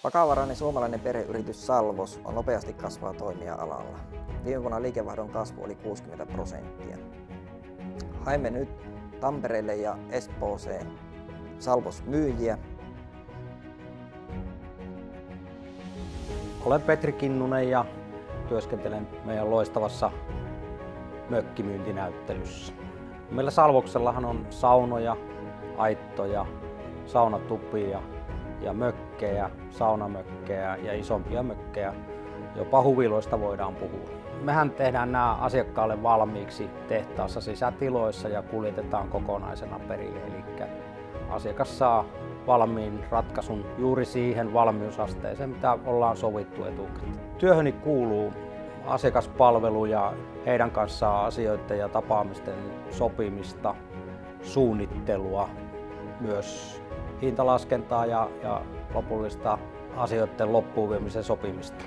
Vakavarainen suomalainen perheyritys Salvos on nopeasti kasvava toimija alalla. Viime vuonna liikevaihdon kasvu oli 60%. Haimme nyt Tampereelle ja Espooseen Salvos myyjiä. Olen Petri Kinnunen ja työskentelen meidän loistavassa mökkimyyntinäyttelyssä. Meillä Salvoksellahan on saunoja, aittoja, saunatupia ja mökkejä, saunamökkejä ja isompia mökkejä. Jopa huviloista voidaan puhua. Mehän tehdään nämä asiakkaalle valmiiksi tehtaassa sisätiloissa ja kuljetetaan kokonaisena perille. Eli asiakas saa valmiin ratkaisun juuri siihen valmiusasteeseen, mitä ollaan sovittu etukäteen. Työhöni kuuluu asiakaspalvelu ja heidän kanssaan asioiden ja tapaamisten sopimista, suunnittelua, myös hintalaskentaa ja lopullista asioiden loppuun viemisen sopimista.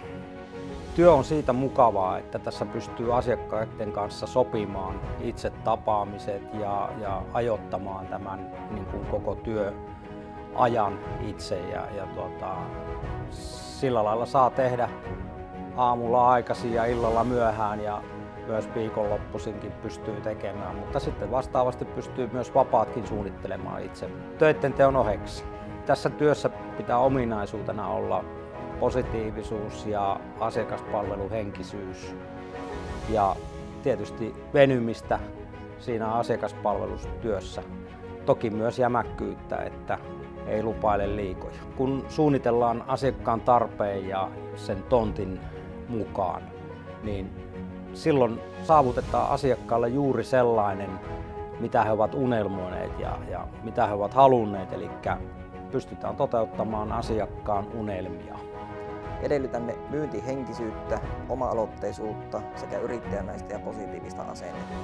Työ on siitä mukavaa, että tässä pystyy asiakkaiden kanssa sopimaan itse tapaamiset ja ajoittamaan tämän koko työajan itse. Sillä lailla saa tehdä aamulla aikaisin ja illalla myöhään ja myös viikonloppuisinkin pystyy tekemään, mutta sitten vastaavasti pystyy myös vapaatkin suunnittelemaan itse töiden teon oheksi. Tässä työssä pitää ominaisuutena olla positiivisuus ja asiakaspalveluhenkisyys ja tietysti venymistä siinä asiakaspalvelustyössä. Toki myös jämäkkyyttä, että ei lupaile liikoja. Kun suunnitellaan asiakkaan tarpeen ja sen tontin mukaan, niin silloin saavutetaan asiakkaalle juuri sellainen, mitä he ovat unelmoineet ja mitä he ovat halunneet, eli pystytään toteuttamaan asiakkaan unelmia. Edellytämme myyntihenkisyyttä, oma-aloitteisuutta sekä yrittäjämäistä ja positiivista asennetta.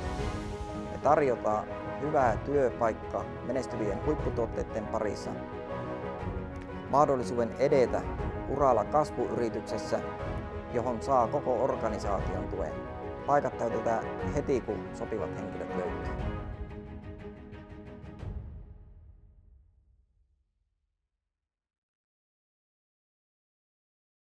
Me tarjotaan hyvää työpaikkaa menestyvien huipputuotteiden parissa, mahdollisuuden edetä uralla kasvuyrityksessä, johon saa koko organisaation tuen. Paikat täytetään heti, kun sopivat henkilöt löytyy.